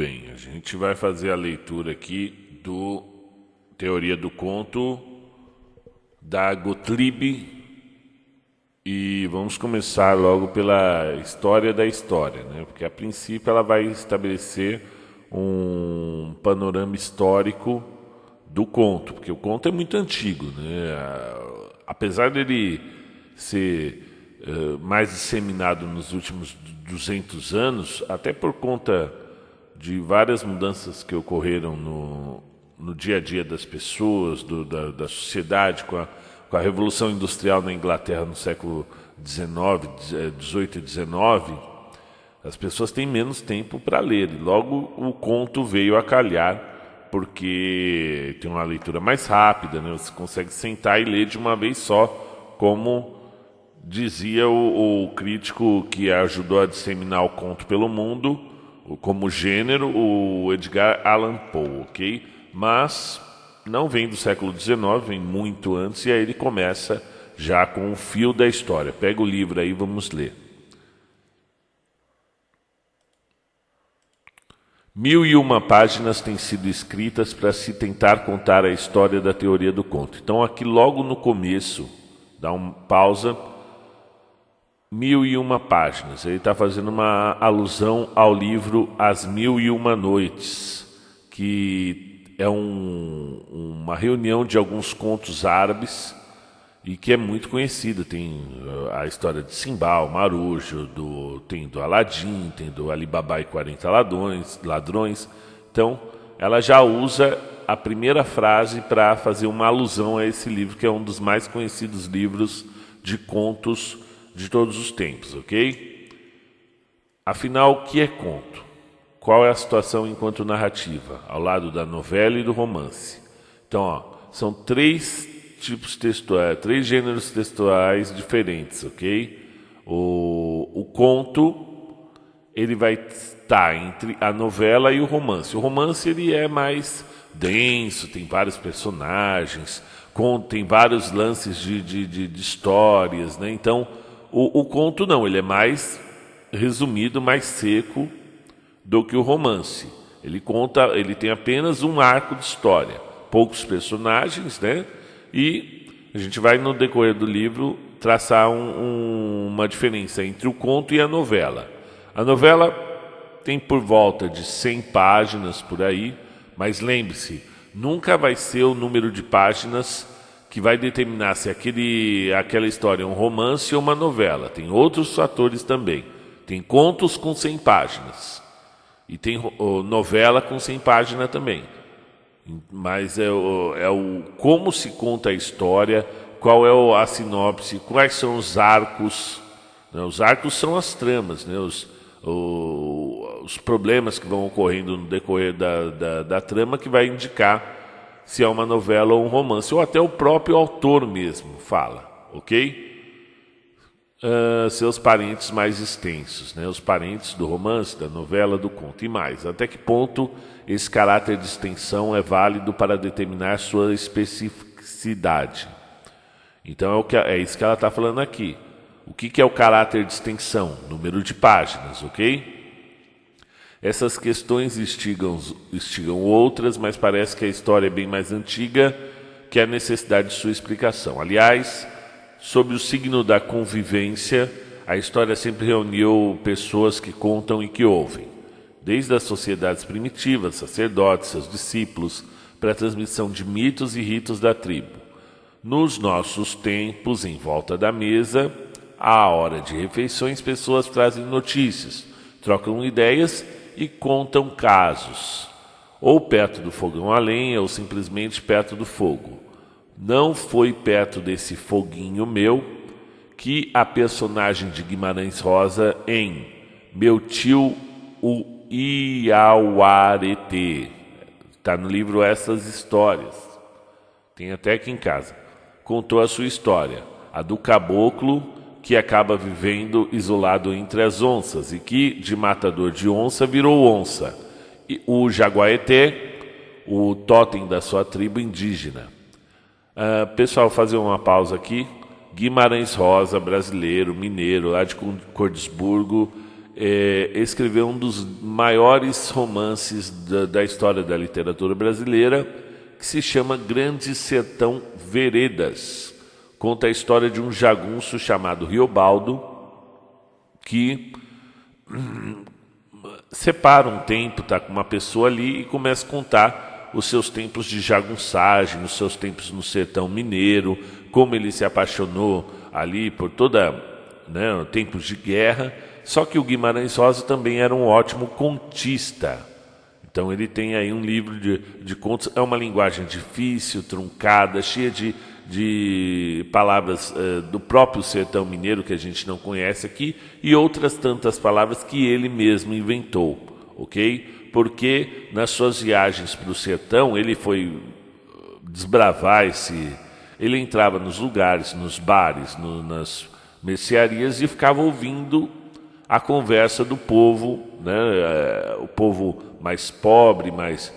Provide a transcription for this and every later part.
bem, a gente vai fazer a leitura aqui do Teoria do Conto da Gottlieb e vamos começar logo pela história da história, né? Porque a princípio ela vai estabelecer um panorama histórico do conto, porque o conto é muito antigo, né? Apesar dele ser mais disseminado nos últimos 200 anos, até por conta de várias mudanças que ocorreram no dia a dia das pessoas, da sociedade, com a Revolução Industrial na Inglaterra no século XVIII e XIX, as pessoas têm menos tempo para ler. E logo o conto veio a calhar, porque tem uma leitura mais rápida, né? Você consegue sentar e ler de uma vez só, como dizia o crítico que ajudou a disseminar o conto pelo mundo, como gênero, o Edgar Allan Poe, ok? Mas não vem do século XIX, vem muito antes, e aí ele começa já com o fio da história. Pega o livro aí, vamos ler. 1001 páginas têm sido escritas para se tentar contar a história da teoria do conto. Então aqui logo no começo, dá uma pausa, 1001 páginas. Ele está fazendo uma alusão ao livro As 1001 Noites, que é uma reunião de alguns contos árabes e que é muito conhecida. Tem a história de Simbal, Marujo, tem do Aladim, tem do Ali Baba e 40 ladrões. Então, ela já usa a primeira frase para fazer uma alusão a esse livro, que é um dos mais conhecidos livros de contos de todos os tempos, ok? Afinal, o que é conto? Qual é a situação enquanto narrativa, ao lado da novela e do romance? Então, são três tipos textuais, três gêneros textuais diferentes, ok? O conto, ele vai estar entre a novela e o romance. O romance, ele é mais denso, tem vários personagens, tem vários lances de histórias, né? Então, o conto não, ele é mais resumido, mais seco do que o romance. Ele tem apenas um arco de história, poucos personagens, né? E a gente vai no decorrer do livro traçar uma diferença entre o conto e a novela. A novela tem por volta de 100 páginas por aí, mas lembre-se, nunca vai ser o número de páginas que vai determinar se aquela história é um romance ou uma novela. Tem outros fatores também. Tem contos com 100 páginas. E tem novela com 100 páginas também. Mas como se conta a história, qual é a sinopse, quais são os arcos. Né? Os arcos são as tramas, né? Os problemas que vão ocorrendo no decorrer da trama, que vai indicar se é uma novela ou um romance, ou até o próprio autor mesmo fala, ok? Seus parentes mais extensos, né? Os parentes do romance, da novela, do conto e mais. Até que ponto esse caráter de extensão é válido para determinar sua especificidade? Então é isso que ela está falando aqui. O que é o caráter de extensão? Número de páginas, ok? Essas questões instigam outras, mas parece que a história é bem mais antiga que a necessidade de sua explicação. Aliás, sob o signo da convivência, a história sempre reuniu pessoas que contam e que ouvem, desde as sociedades primitivas, sacerdotes, seus discípulos, para a transmissão de mitos e ritos da tribo. Nos nossos tempos, em volta da mesa, à hora de refeições, pessoas trazem notícias, trocam ideias e contam casos, ou perto do fogão a lenha, ou simplesmente perto do fogo. Não foi perto desse foguinho meu que a personagem de Guimarães Rosa em Meu Tio o Iauarete, está no livro Essas Histórias, tem até aqui em casa, contou a sua história, a do caboclo que acaba vivendo isolado entre as onças e que, de matador de onça, virou onça. E o jaguareté, o totem da sua tribo indígena. Pessoal, vou fazer uma pausa aqui. Guimarães Rosa, brasileiro, mineiro, lá de Cordesburgo, escreveu um dos maiores romances da história da literatura brasileira, que se chama Grande Sertão Veredas. Conta a história de um jagunço chamado Riobaldo, que separa um tempo, está com uma pessoa ali e começa a contar os seus tempos de jagunçagem, os seus tempos no sertão mineiro, como ele se apaixonou ali por tempos de guerra. Só que o Guimarães Rosa também era um ótimo contista. Então ele tem aí um livro de contos, é uma linguagem difícil, truncada, cheia de palavras do próprio sertão mineiro que a gente não conhece aqui e outras tantas palavras que ele mesmo inventou, ok? Porque nas suas viagens para o sertão ele foi desbravar ele entrava nos lugares, nos bares, nas mercearias e ficava ouvindo a conversa do povo, o povo mais pobre, mais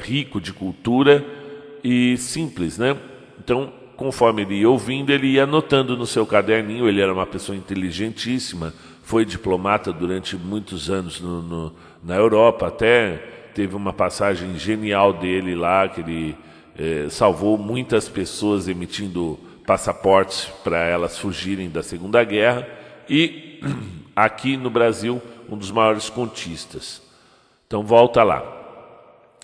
rico de cultura e simples, né? Então, conforme ele ia ouvindo, ele ia anotando no seu caderninho. Ele era uma pessoa inteligentíssima, foi diplomata durante muitos anos na Europa, até teve uma passagem genial dele lá, que ele salvou muitas pessoas emitindo passaportes para elas fugirem da Segunda Guerra. E aqui no Brasil, um dos maiores contistas. Então volta lá,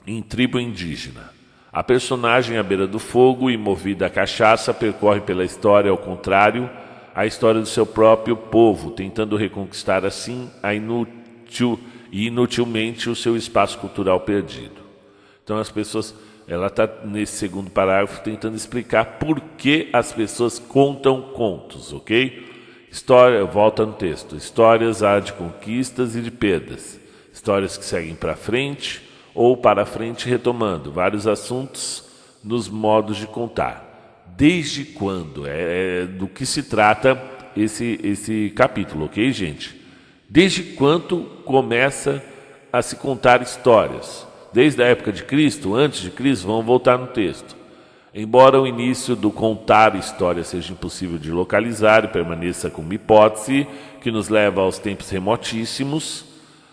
em Tribo Indígena. A personagem à beira do fogo e movida à cachaça percorre pela história ao contrário, a história do seu próprio povo, tentando reconquistar assim inutilmente o seu espaço cultural perdido. Então as pessoas, ela está nesse segundo parágrafo tentando explicar por que as pessoas contam contos, ok? História, volta no texto. Histórias há de conquistas e de perdas. Histórias que seguem para frente ou para frente retomando vários assuntos nos modos de contar. Desde quando? Do que se trata esse capítulo, ok, gente? Desde quando começa a se contar histórias? Desde a época de Cristo, antes de Cristo? Vamos voltar no texto. Embora o início do contar história seja impossível de localizar e permaneça como hipótese que nos leva aos tempos remotíssimos,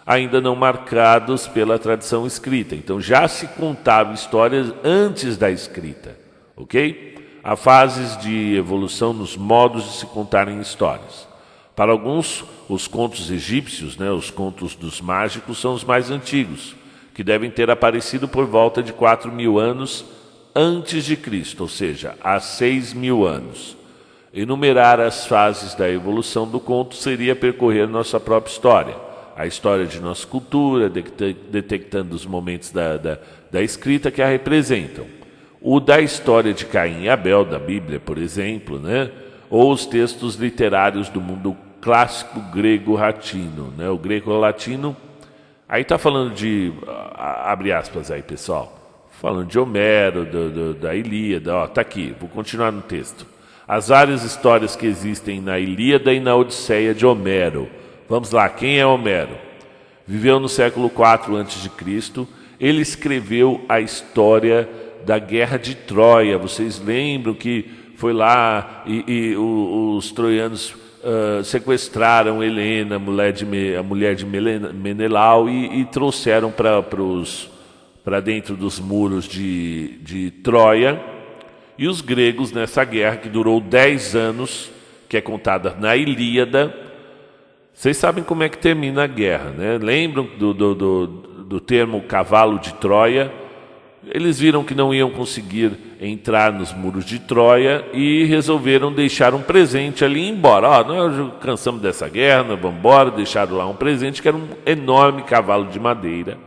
ainda não marcados pela tradição escrita. Então já se contavam histórias antes da escrita, ok? Há fases de evolução nos modos de se contarem histórias. Para alguns, os contos egípcios, os contos dos mágicos, são os mais antigos, que devem ter aparecido por volta de 4.000 anos antes de Cristo, ou seja, há 6.000 anos. Enumerar as fases da evolução do conto seria percorrer nossa própria história, a história de nossa cultura, detectando os momentos da escrita que a representam. O da história de Caim e Abel, da Bíblia, por exemplo, ou os textos literários do mundo clássico grego-latino. O grego-latino, aí está falando de, abre aspas aí, pessoal, falando de Homero, da Ilíada, está aqui, vou continuar no texto. As várias histórias que existem na Ilíada e na Odisseia de Homero. Vamos lá, quem é Homero? Viveu no século IV a.C., ele escreveu a história da Guerra de Troia. Vocês lembram que foi lá e os troianos sequestraram Helena, a mulher de Menelau, e trouxeram para dentro dos muros de Troia. E os gregos, nessa guerra que durou 10 anos, que é contada na Ilíada, vocês sabem como é que termina a guerra, Lembram do termo cavalo de Troia? Eles viram que não iam conseguir entrar nos muros de Troia e resolveram deixar um presente ali e ir embora. Nós cansamos dessa guerra, nós vamos embora. Deixaram lá um presente que era um enorme cavalo de madeira.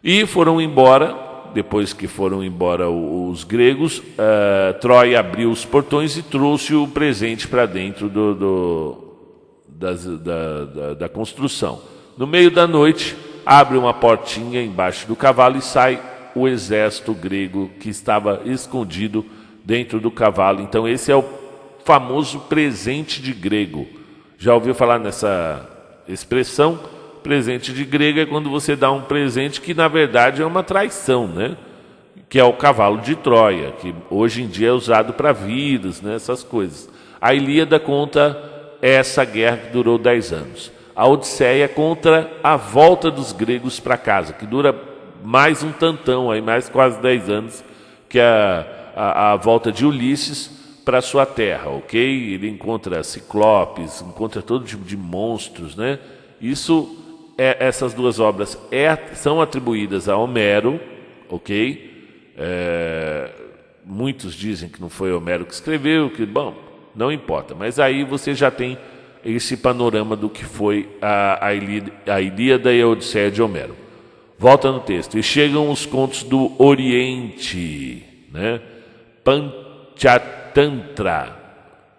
E foram embora. Depois que foram embora os gregos, Troia abriu os portões e trouxe o presente para dentro da construção. No meio da noite, abre uma portinha embaixo do cavalo e sai o exército grego que estava escondido dentro do cavalo. Então esse é o famoso presente de grego. Já ouviu falar nessa expressão? Presente de grego é quando você dá um presente que na verdade é uma traição, Que é o cavalo de Troia, que hoje em dia é usado para vírus, essas coisas. A Ilíada conta essa guerra que durou 10 anos. a Odisseia contra a volta dos gregos para casa, que dura mais um tantão, aí, mais quase 10 anos, que a volta de Ulisses para sua terra, ok? Ele encontra ciclopes, encontra todo tipo de monstros, né? Essas duas obras são atribuídas a Homero, ok? Muitos dizem que não foi Homero que escreveu, bom, não importa, mas aí você já tem esse panorama do que foi a Ilíada e a Odisseia de Homero. Volta no texto. E chegam os contos do Oriente, né? Panchatantra,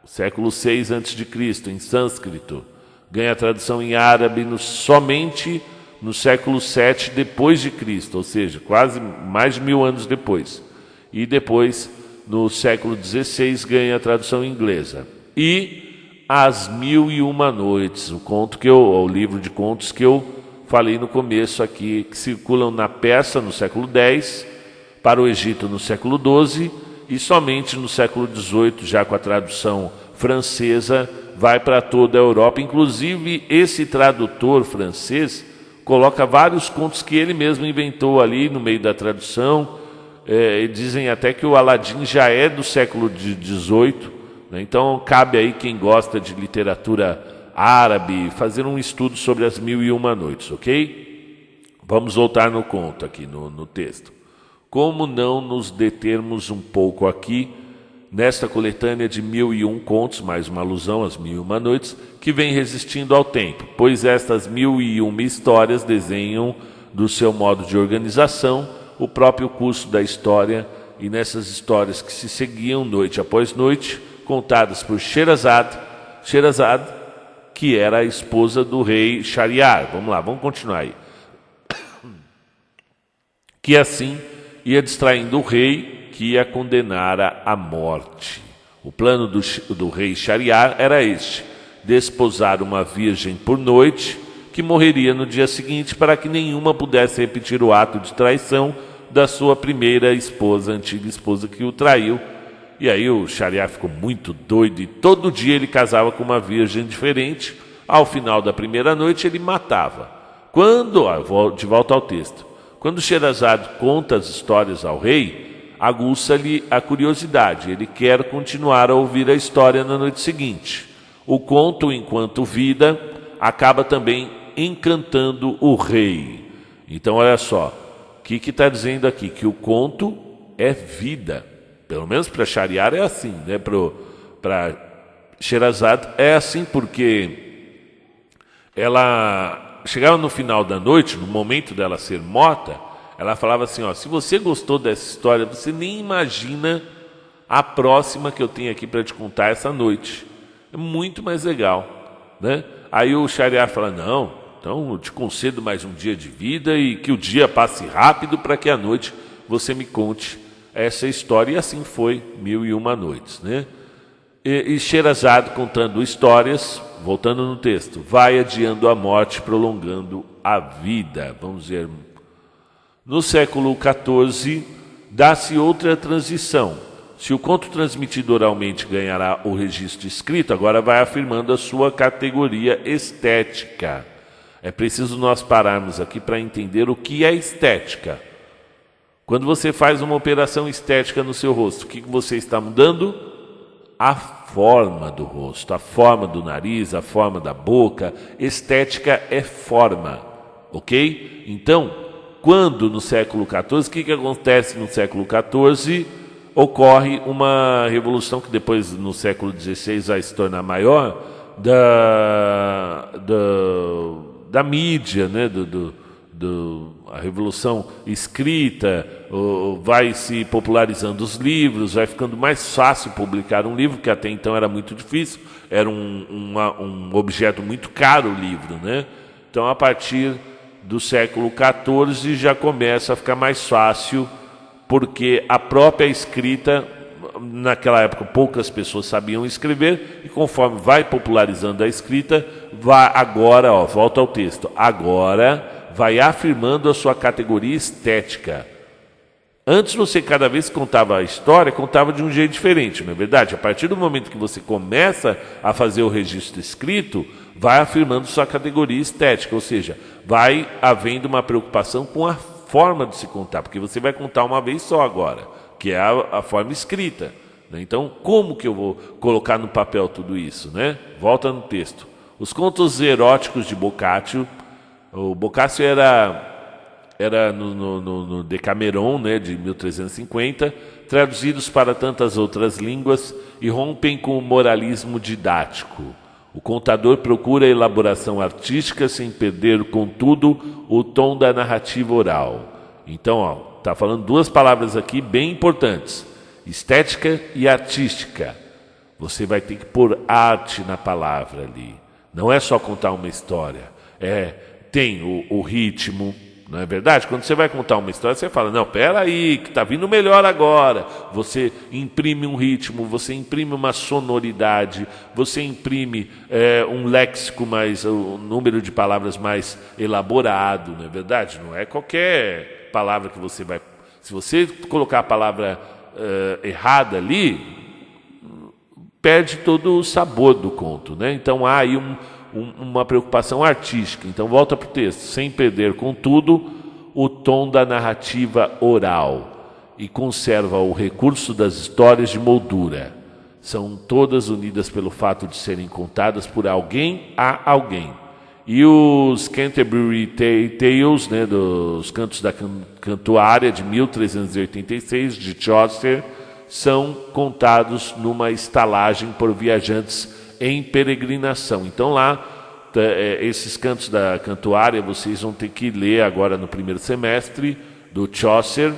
século VI a.C., em sânscrito. Ganha a tradução em árabe somente no século VII depois de Cristo, ou seja, quase mais de 1000 anos depois. E depois, no século XVI, ganha a tradução inglesa. E As Mil e Uma Noites, o livro de contos que eu falei no começo aqui, que circulam na Pérsia no século X, para o Egito no século XII, e somente no século XVIII, já com a tradução francesa, vai para toda a Europa. Inclusive, esse tradutor francês coloca vários contos que ele mesmo inventou ali no meio da tradução. Dizem até que o Aladim já é do século XVIII, né? Então, cabe aí quem gosta de literatura árabe fazer um estudo sobre As Mil e Uma Noites, ok? Vamos voltar no conto aqui, no texto. Como não nos determos um pouco aqui nesta coletânea de 1001 contos, mais uma alusão às 1001 noites, que vem resistindo ao tempo, pois estas 1001 histórias desenham do seu modo de organização o próprio curso da história, e nessas histórias que se seguiam noite após noite, contadas por Sherazade, que era a esposa do rei Shahriar. Vamos lá, vamos continuar aí. Que assim ia distraindo o rei, que ia condenar à morte. O plano do rei Shahriar era este: desposar uma virgem por noite, que morreria no dia seguinte, para que nenhuma pudesse repetir o ato de traição da sua primeira esposa, antiga esposa que o traiu. E aí o Shahriar ficou muito doido e todo dia ele casava com uma virgem diferente. Ao final da primeira noite ele matava. De volta ao texto, quando Sherazade conta as histórias ao rei, aguça-lhe a curiosidade. Ele quer continuar a ouvir a história na noite seguinte. O conto, enquanto vida, acaba também encantando o rei. Então olha só, o que está dizendo aqui? Que o conto é vida. Pelo menos para Shahriar é assim, né? Para Sherazade é assim, porque ela chegava no final da noite, no momento dela ser morta, ela falava assim, se você gostou dessa história, você nem imagina a próxima que eu tenho aqui para te contar essa noite. É muito mais legal, né? Aí o Shahriar fala, não, então eu te concedo mais um dia de vida e que o dia passe rápido para que à noite você me conte essa história. E assim foi 1001 noites, né? E Sherazade, contando histórias, voltando no texto, vai adiando a morte, prolongando a vida. Vamos ver. No século XIV, dá-se outra transição. Se o conto transmitido oralmente ganhará o registro escrito, agora vai afirmando a sua categoria estética. É preciso nós pararmos aqui para entender o que é estética. Quando você faz uma operação estética no seu rosto, o que você está mudando? A forma do rosto, a forma do nariz, a forma da boca. Estética é forma, ok? Então, quando no século XIV, o que acontece no século XIV? Ocorre uma revolução que depois no século XVI vai se tornar maior, da mídia, né? A revolução escrita, vai se popularizando os livros, vai ficando mais fácil publicar um livro, que até então era muito difícil, era um objeto muito caro o livro, né? Então, a partir do século XIV já começa a ficar mais fácil, porque a própria escrita, naquela época poucas pessoas sabiam escrever, e conforme vai popularizando a escrita, agora, volta ao texto, agora vai afirmando a sua categoria estética. Antes você, cada vez que contava a história, contava de um jeito diferente, não é verdade? A partir do momento que você começa a fazer o registro escrito, vai afirmando sua categoria estética, ou seja, vai havendo uma preocupação com a forma de se contar, porque você vai contar uma vez só agora, que é a forma escrita, né? Então, como que eu vou colocar no papel tudo isso, né? Volta no texto. Os contos eróticos de Boccaccio, o Boccaccio era no Decameron, né, de 1350, traduzidos para tantas outras línguas e rompem com o moralismo didático. O contador procura a elaboração artística sem perder, contudo, o tom da narrativa oral. Então, está falando duas palavras aqui bem importantes: estética e artística. Você vai ter que pôr arte na palavra ali. Não é só contar uma história. Tem o ritmo, não é verdade? Quando você vai contar uma história, você fala, não, peraí, que está vindo melhor agora. Você imprime um ritmo, você imprime uma sonoridade, você imprime um léxico um número de palavras mais elaborado, não é verdade? Não é qualquer palavra que você vai... Se você colocar a palavra errada ali, perde todo o sabor do conto, né? Então há aí uma preocupação artística. Então volta para o texto. Sem perder, contudo, o tom da narrativa oral, e conserva o recurso das histórias de moldura. São todas unidas pelo fato de serem contadas por alguém a alguém. E os Canterbury Tales, né, dos Cantos da Cantuária, de 1386, de Chaucer, são contados numa estalagem por viajantes em peregrinação. Então lá, esses cantos da cantuária vocês vão ter que ler agora no primeiro semestre, do Chaucer,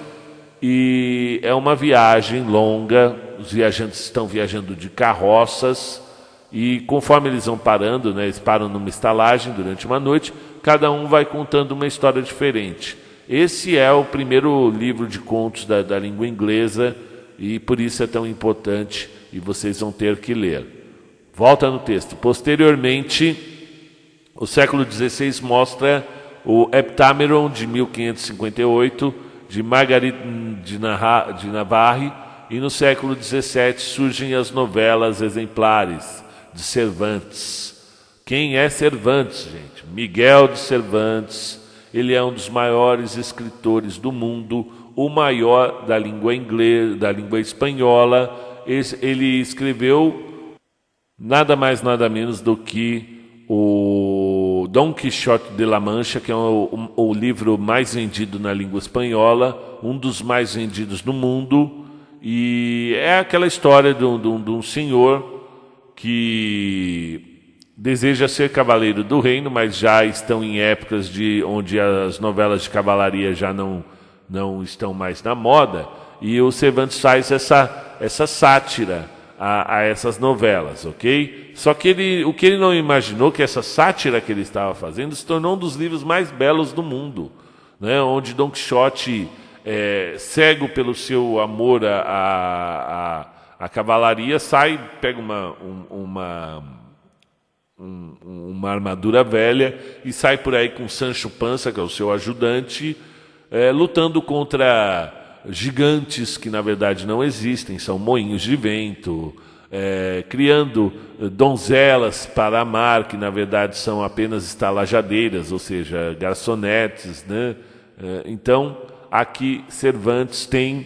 e é uma viagem longa. Os viajantes estão viajando de carroças, e conforme eles vão parando, né, eles param numa estalagem durante uma noite, cada um vai contando uma história diferente. Esse é o primeiro livro de contos da língua inglesa, e por isso é tão importante, e vocês vão ter que ler. Volta no texto. Posteriormente, o século XVI mostra o Heptameron, de 1558, de Marguerite de Navarre, e no século XVII surgem as novelas exemplares de Cervantes. Quem é Cervantes, gente? Miguel de Cervantes. Ele é um dos maiores escritores do mundo, o maior da língua inglesa, da língua espanhola. Ele escreveu nada mais, nada menos do que o Dom Quixote de la Mancha, que é o livro mais vendido na língua espanhola, um dos mais vendidos no mundo, e é aquela história de um senhor que deseja ser cavaleiro do reino, mas já estão em épocas onde as novelas de cavalaria já não estão mais na moda, e o Cervantes faz essa sátira a essas novelas, ok? Só que o que ele não imaginou, que essa sátira que ele estava fazendo se tornou um dos livros mais belos do mundo, né? Onde Dom Quixote, cego pelo seu amor à cavalaria, pega uma armadura velha e sai por aí com Sancho Panza, que é o seu ajudante, lutando contra gigantes que na verdade não existem, são moinhos de vento, criando donzelas para amar, que na verdade são apenas estalajadeiras, ou seja, garçonetes, né? Então, aqui Cervantes tem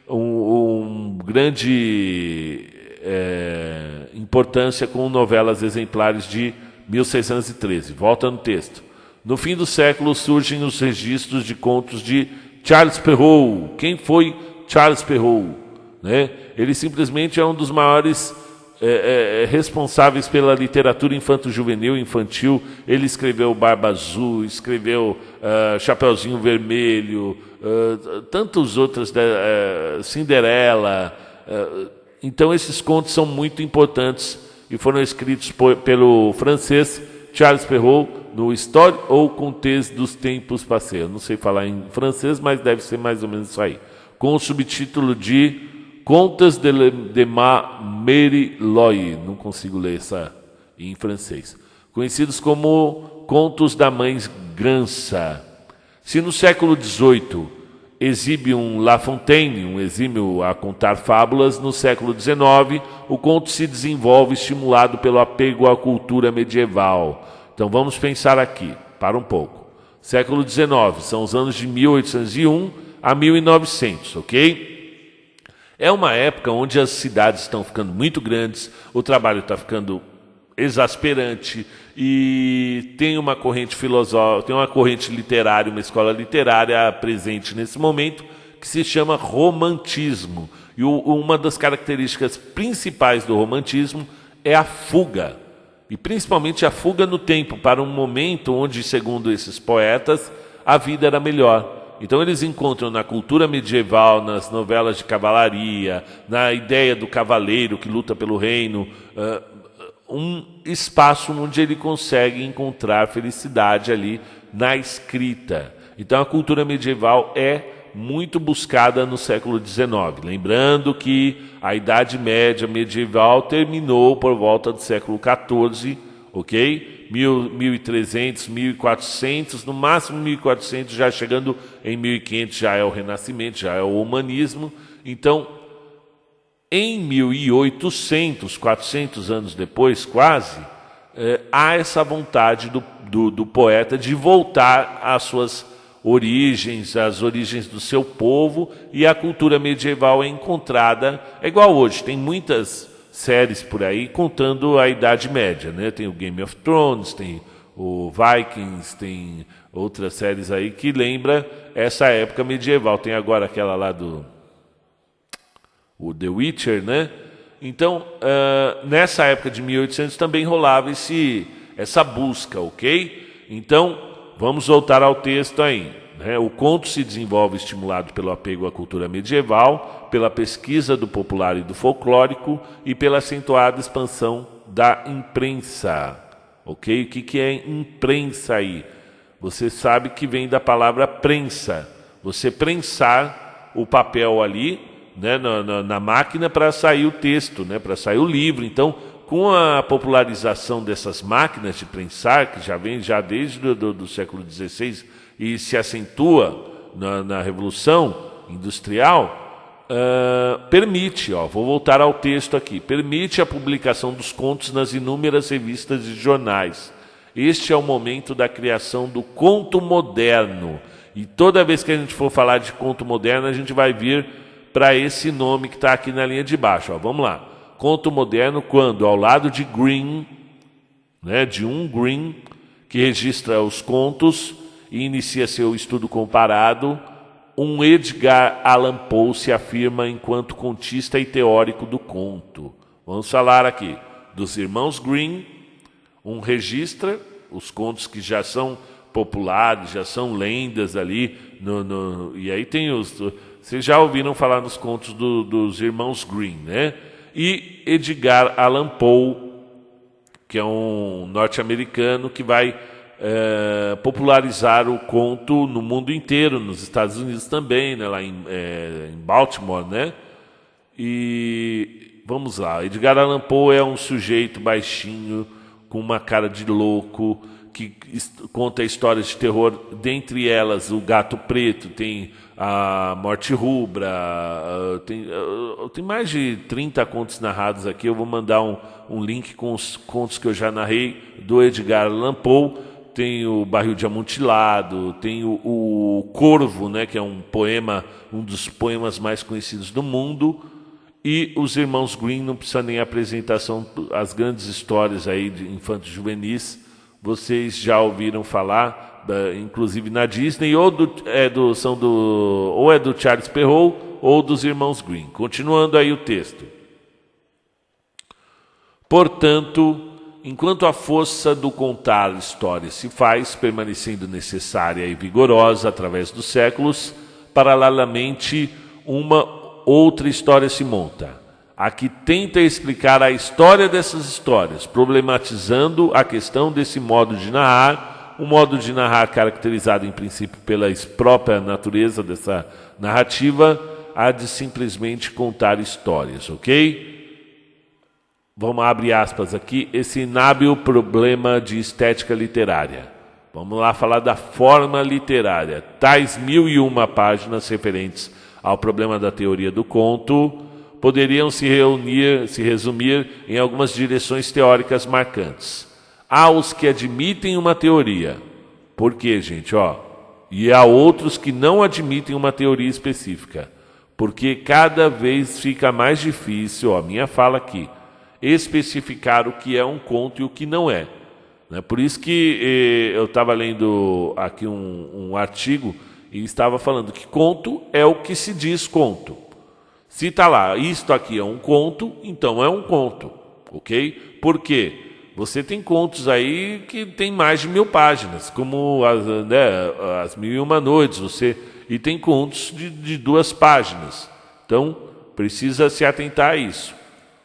um grande importância com novelas exemplares de 1613. Volta no texto. No fim do século surgem os registros de contos de Charles Perrault. Quem foi Charles Perrault? Né? Ele simplesmente é um dos maiores responsáveis pela literatura infanto-juvenil infantil. Ele escreveu Barba Azul, escreveu Chapeuzinho Vermelho, tantos outros, Cinderela. Então esses contos são muito importantes e foram escritos pelo francês Charles Perrault no Histoire ou Contes dos Tempos Passés. Eu não sei falar em francês, mas deve ser mais ou menos isso aí. Com o subtítulo de Contes de ma Mère Loy. Não consigo ler essa em francês. Conhecidos como Contos da Mãe Gansa. Se no século XVIII Exibium La Fontaine, um exímio a contar fábulas, no século XIX, o conto se desenvolve estimulado pelo apego à cultura medieval. Então vamos pensar aqui, para um pouco. Século XIX, são os anos de 1801 a 1900, ok? É uma época onde as cidades estão ficando muito grandes, o trabalho está ficando exasperante e tem uma corrente filosófica, tem uma corrente literária, uma escola literária presente nesse momento que se chama romantismo. E uma das características principais do romantismo é a fuga, e principalmente a fuga no tempo, para um momento onde, segundo esses poetas, a vida era melhor. Então eles encontram na cultura medieval, nas novelas de cavalaria, na ideia do cavaleiro que luta pelo reino, um espaço onde ele consegue encontrar felicidade ali na escrita. Então a cultura medieval é muito buscada no século XIX. Lembrando que a Idade Média medieval terminou por volta do século XIV, ok? 1300, 1400, no máximo 1400, já chegando em 1500 já é o Renascimento, já é o Humanismo. Então, em 1800, 400 anos depois, quase, há essa vontade do poeta de voltar às suas origens, às origens do seu povo, e a cultura medieval é encontrada, é igual hoje, tem muitas séries por aí contando a Idade Média, né? Tem o Game of Thrones, tem o Vikings, tem outras séries aí que lembra essa época medieval. Tem agora aquela lá o The Witcher, né? Então, nessa época de 1800 também rolava essa busca, ok? Então, vamos voltar ao texto aí. Né? O conto se desenvolve estimulado pelo apego à cultura medieval, pela pesquisa do popular e do folclórico e pela acentuada expansão da imprensa, ok? O que é imprensa aí? Você sabe que vem da palavra prensa. Você prensar o papel ali, né, na máquina para sair o texto, né, para sair o livro. Então, com a popularização dessas máquinas de prensar, que já vem desde do século XVI e se acentua na Revolução Industrial, permite, vou voltar ao texto aqui, permite a publicação dos contos nas inúmeras revistas e jornais. Este é o momento da criação do conto moderno. E toda vez que a gente for falar de conto moderno, a gente vai vir para esse nome que está aqui na linha de baixo. Vamos lá. Conto moderno quando, ao lado de Green, né, de Green, que registra os contos e inicia seu estudo comparado, Edgar Allan Poe se afirma enquanto contista e teórico do conto. Vamos falar aqui dos irmãos Green. Registra os contos que já são populares, já são lendas ali, e aí tem vocês já ouviram falar nos contos dos irmãos Green, né? E Edgar Allan Poe, que é um norte-americano que vai popularizar o conto no mundo inteiro, nos Estados Unidos também, né? Lá em Baltimore, né? E vamos lá, Edgar Allan Poe é um sujeito baixinho, com uma cara de louco, que conta histórias de terror, dentre elas o Gato Preto, tem a Morte Rubra, tem mais de 30 contos narrados aqui. Eu vou mandar um link com os contos que eu já narrei do Edgar Allan Poe. Tem o Barril de Amontilado, tem o Corvo, né, que é um dos poemas mais conhecidos do mundo. E os irmãos Green, não precisa nem apresentação, as grandes histórias aí de infantos juvenis, vocês já ouviram falar, inclusive na Disney, ou é do Charles Perrault ou dos irmãos Green. Continuando aí o texto. Portanto, enquanto a força do contar histórias se faz, permanecendo necessária e vigorosa através dos séculos, paralelamente uma outra história se monta. A que tenta explicar a história dessas histórias, problematizando a questão desse modo de narrar, um modo de narrar caracterizado em princípio pela própria natureza dessa narrativa, há de simplesmente contar histórias, ok? Vamos abrir aspas aqui, esse inábil problema de estética literária. Vamos lá falar da forma literária. Tais 1001 páginas referentes ao problema da teoria do conto poderiam se resumir em algumas direções teóricas marcantes. Há os que admitem uma teoria. Por quê, gente? E há outros que não admitem uma teoria específica. Porque cada vez fica mais difícil, a minha fala aqui, especificar o que é um conto e o que não é. Por isso que eu estava lendo aqui um artigo e estava falando que conto é o que se diz conto. Se está lá, isto aqui é um conto, então é um conto, ok? Por quê? Você tem contos aí que tem mais de 1000 páginas, como as 1001 Noites, e tem contos de 2 páginas. Então, precisa se atentar a isso.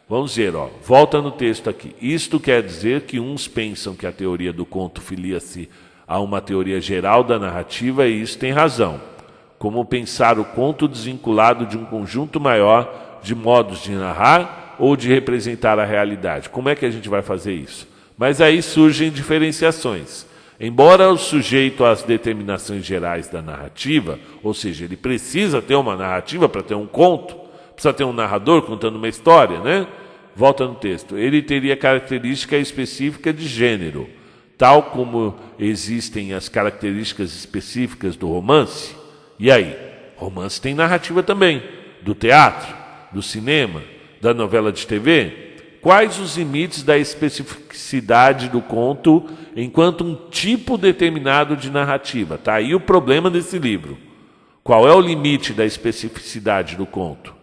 Vamos ver, volta no texto aqui. Isto quer dizer que uns pensam que a teoria do conto filia-se a uma teoria geral da narrativa, e isso tem razão. Como pensar o conto desvinculado de um conjunto maior de modos de narrar ou de representar a realidade. Como é que a gente vai fazer isso? Mas aí surgem diferenciações. Embora o sujeito às determinações gerais da narrativa, ou seja, ele precisa ter uma narrativa para ter um conto, precisa ter um narrador contando uma história, né? Volta no texto. Ele teria característica específica de gênero, tal como existem as características específicas do romance. E aí? Romance tem narrativa também, do teatro, do cinema, da novela de TV. Quais os limites da especificidade do conto enquanto um tipo determinado de narrativa? Está aí o problema desse livro. Qual é o limite da especificidade do conto?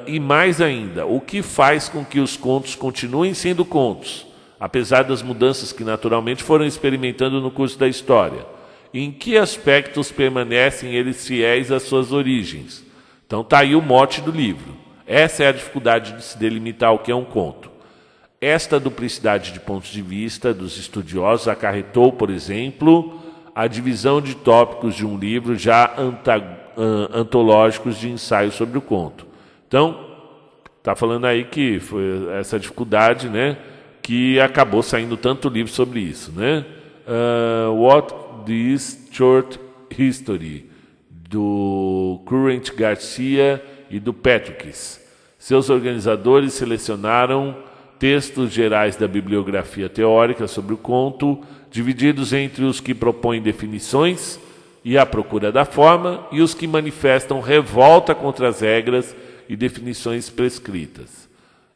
E mais ainda, o que faz com que os contos continuem sendo contos, apesar das mudanças que naturalmente foram experimentando no curso da história? Em que aspectos permanecem eles fiéis às suas origens? Então está aí o mote do livro. Essa é a dificuldade de se delimitar o que é um conto. Esta duplicidade de pontos de vista dos estudiosos acarretou, por exemplo, a divisão de tópicos de um livro já antológicos de ensaios sobre o conto. Então, está falando aí que foi essa dificuldade, que acabou saindo tanto livro sobre isso, What is Short History, do Current Garcia e do Patrick's. Seus organizadores selecionaram textos gerais da bibliografia teórica sobre o conto, divididos entre os que propõem definições e a procura da forma, e os que manifestam revolta contra as regras e definições prescritas.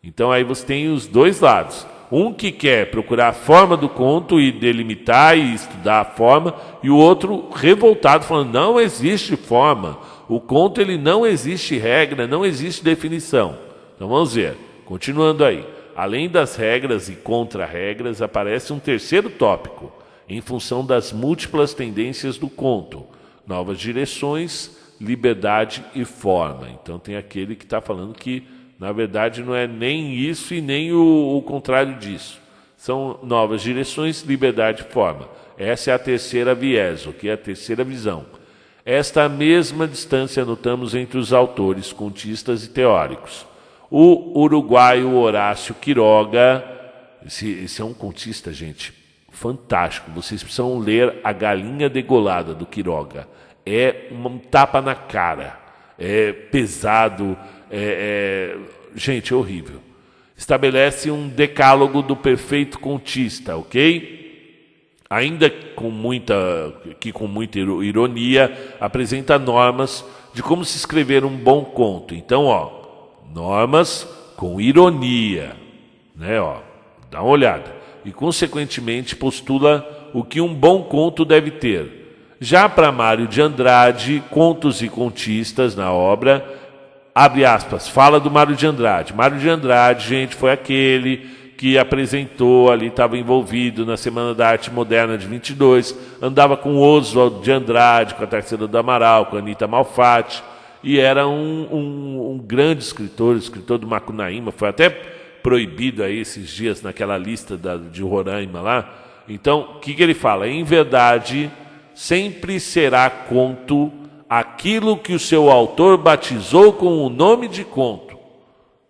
Então aí você tem os dois lados. Um que quer procurar a forma do conto e delimitar e estudar a forma, e o outro revoltado, falando, não existe forma, o conto ele não existe regra, não existe definição. Então vamos ver, continuando aí. Além das regras e contra-regras, aparece um terceiro tópico, em função das múltiplas tendências do conto, novas direções, liberdade e forma. Então tem aquele que está falando que, na verdade, não é nem isso e nem o contrário disso. São novas direções, liberdade e forma. Essa é a terceira viés, que é a terceira visão. Esta mesma distância notamos entre os autores, contistas e teóricos. O uruguaio Horácio Quiroga, esse é um contista, gente, fantástico. Vocês precisam ler A Galinha Degolada, do Quiroga. É um tapa na cara, é pesado, gente, é horrível. Estabelece um decálogo do perfeito contista, ok? Ainda com muita ironia, apresenta normas de como se escrever um bom conto. Então, normas com ironia, dá uma olhada. E, consequentemente, postula o que um bom conto deve ter. Já para Mário de Andrade, Contos e Contistas, na obra, abre aspas, fala do Mário de Andrade. Mário de Andrade, gente, foi aquele que apresentou ali, estava envolvido na Semana da Arte Moderna de 22, andava com Oswald de Andrade, com a Tarsila do Amaral, com a Anita Malfatti, e era um grande escritor do Macunaíma, foi até proibido aí esses dias naquela lista de Roraima lá. Então, o que ele fala? Em verdade, sempre será conto aquilo que o seu autor batizou com o nome de conto.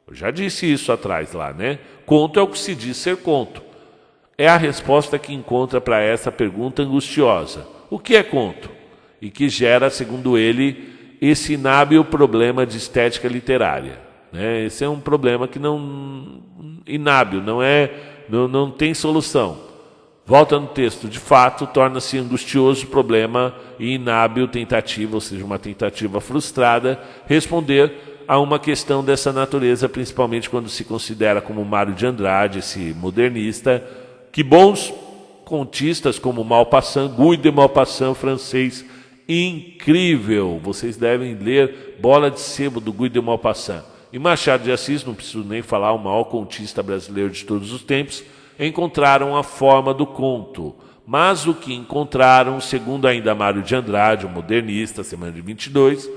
Eu já disse isso atrás lá, Conto é o que se diz ser conto. é a resposta que encontra para essa pergunta angustiosa. O que é conto? E que gera, segundo ele, esse inábil problema de estética literária. Né? Esse é um problema que não inábil, não tem solução. Volta no texto, de fato, torna-se angustioso o problema e inábil tentativa, ou seja, uma tentativa frustrada, responder a uma questão dessa natureza, principalmente quando se considera como Mário de Andrade, esse modernista, que bons contistas como Maupassant, Guy de Maupassant, francês, incrível, vocês devem ler Bola de Sebo, do Guy de Maupassant. E Machado de Assis, não preciso nem falar, o maior contista brasileiro de todos os tempos, encontraram a forma do conto. Mas o que encontraram, segundo ainda Mário de Andrade, o modernista, semana de 22,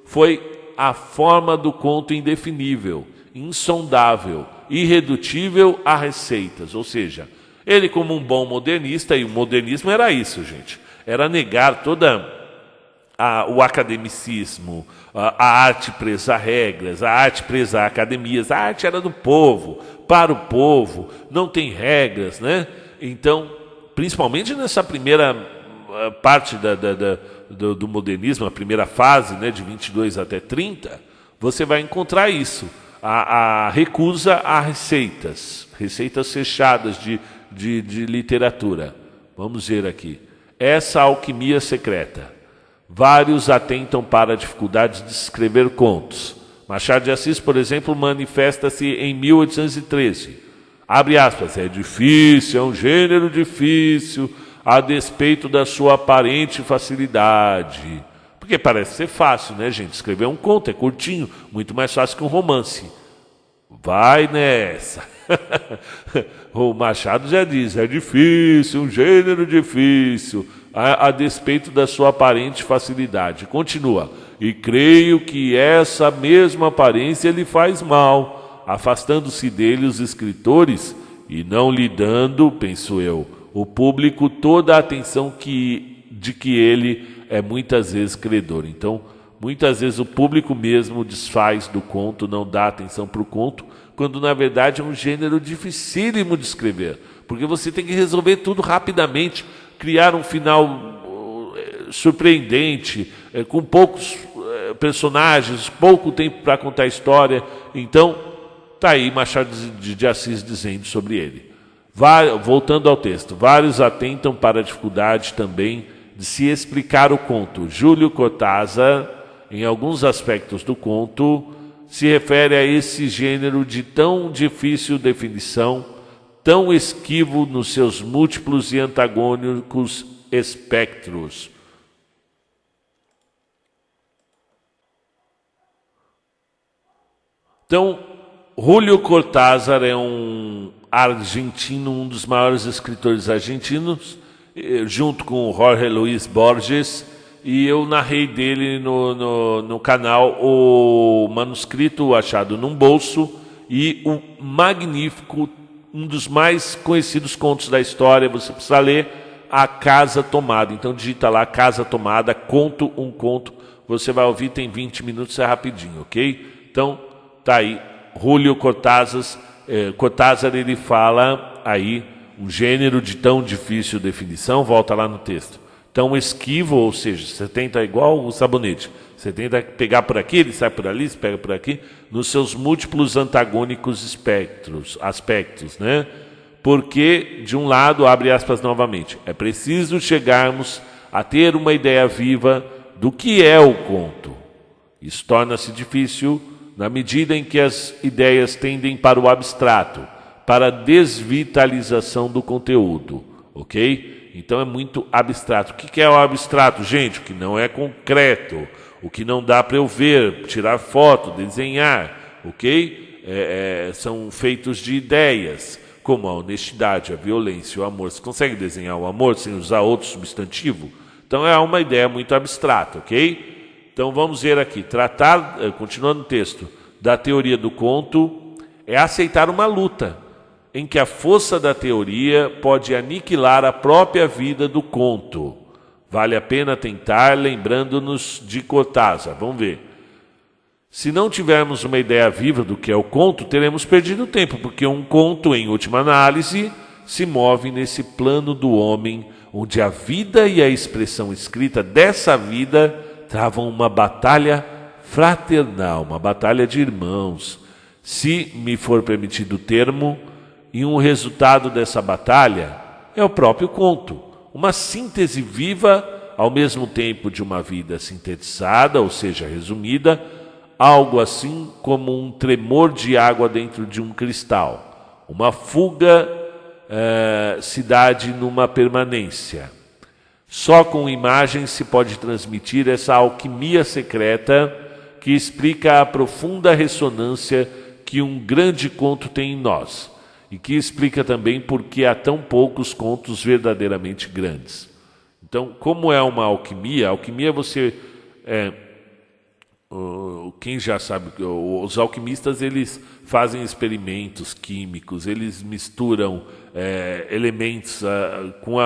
foi a forma do conto indefinível, insondável, irredutível a receitas. Ou seja, ele como um bom modernista, e o modernismo era isso, gente, era negar toda o academicismo, a arte presa a regras, a arte presa a academias. A arte era do povo, para o povo, não tem regras, né? Então, principalmente nessa primeira parte do modernismo, a primeira fase, né, de 22 até 30, você vai encontrar isso, a recusa a receitas fechadas de literatura. Vamos ver aqui. Essa alquimia secreta. Vários atentam para a dificuldade de escrever contos. Machado de Assis, por exemplo, manifesta-se em 1813. Abre aspas, é difícil, é um gênero difícil, a despeito da sua aparente facilidade. Porque parece ser fácil, né, gente? Escrever um conto é curtinho, muito mais fácil que um romance. Vai nessa. O Machado já diz, é difícil, um gênero difícil, a despeito da sua aparente facilidade. Continua. E creio que essa mesma aparência lhe faz mal, afastando-se dele os escritores e não lhe dando, penso eu, o público toda a atenção de que ele é muitas vezes credor. Então, muitas vezes o público mesmo desfaz do conto, não dá atenção para o conto, quando na verdade é um gênero dificílimo de escrever, porque você tem que resolver tudo rapidamente, criar um final surpreendente, com poucos personagens, pouco tempo para contar a história. Então, está aí Machado de Assis dizendo sobre ele. Voltando ao texto, vários atentam para a dificuldade também de se explicar o conto. Júlio Cortázar, em alguns aspectos do conto, se refere a esse gênero de tão difícil definição, tão esquivo nos seus múltiplos e antagônicos espectros. Então, Júlio Cortázar é um argentino, um dos maiores escritores argentinos, junto com Jorge Luis Borges, e eu narrei dele no canal o manuscrito achado num bolso e o magnífico, um dos mais conhecidos contos da história, você precisa ler, A Casa Tomada. Então digita lá Casa Tomada, conto, um conto, você vai ouvir, tem 20 minutos, é rapidinho, ok? Então tá aí, Júlio Cortázar, ele fala aí um gênero de tão difícil definição, volta lá no texto, tão esquivo, ou seja, você tenta igual o sabonete, você tenta pegar por aqui, ele sai por ali, você pega por aqui, nos seus múltiplos antagônicos aspectos, né? Porque, de um lado, abre aspas novamente, é preciso chegarmos a ter uma ideia viva do que é o conto. Isso torna-se difícil na medida em que as ideias tendem para o abstrato, para a desvitalização do conteúdo, ok? Então é muito abstrato. O que é o abstrato, gente? O que não é concreto, o que não dá para eu ver, tirar foto, desenhar, ok? São feitos de ideias, como a honestidade, a violência, o amor. Você consegue desenhar o amor sem usar outro substantivo? Então é uma ideia muito abstrata, ok? Então vamos ver aqui, continuando o texto, da teoria do conto, é aceitar uma luta, em que a força da teoria pode aniquilar a própria vida do conto. Vale a pena tentar, lembrando-nos de Cortázar. Vamos ver. Se não tivermos uma ideia viva do que é o conto, teremos perdido tempo, porque um conto, em última análise, se move nesse plano do homem, onde a vida e a expressão escrita dessa vida travam uma batalha fraternal, uma batalha de irmãos, se me for permitido o termo, e um resultado dessa batalha é o próprio conto, uma síntese viva, ao mesmo tempo de uma vida sintetizada, ou seja, resumida, algo assim como um tremor de água dentro de um cristal, uma fuga se dá numa permanência. Só com imagens se pode transmitir essa alquimia secreta que explica a profunda ressonância que um grande conto tem em nós e que explica também por que há tão poucos contos verdadeiramente grandes. Então, como é uma alquimia? A alquimia você... quem já sabe, os alquimistas eles fazem experimentos químicos, eles misturam elementos com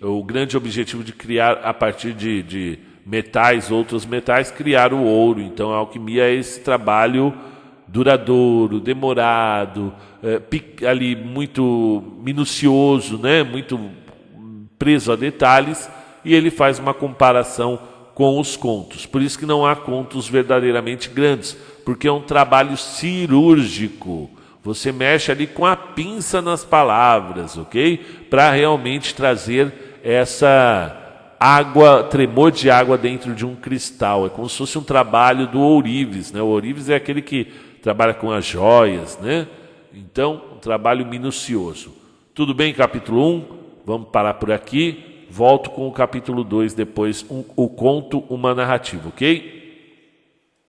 o grande objetivo de criar, a partir de metais, outros metais, criar o ouro. Então a alquimia é esse trabalho duradouro, demorado, ali muito minucioso, né? Muito preso a detalhes, e ele faz uma comparação com os contos. Por isso que não há contos verdadeiramente grandes, porque é um trabalho cirúrgico. Você mexe ali com a pinça nas palavras, ok? Para realmente trazer essa água, tremor de água dentro de um cristal. É como se fosse um trabalho do ourives, né? O ourives é aquele que trabalha com as joias, né? Então, um trabalho minucioso. Tudo bem, capítulo 1? Vamos parar por aqui. Volto com o capítulo 2 depois, o conto, uma narrativa, ok?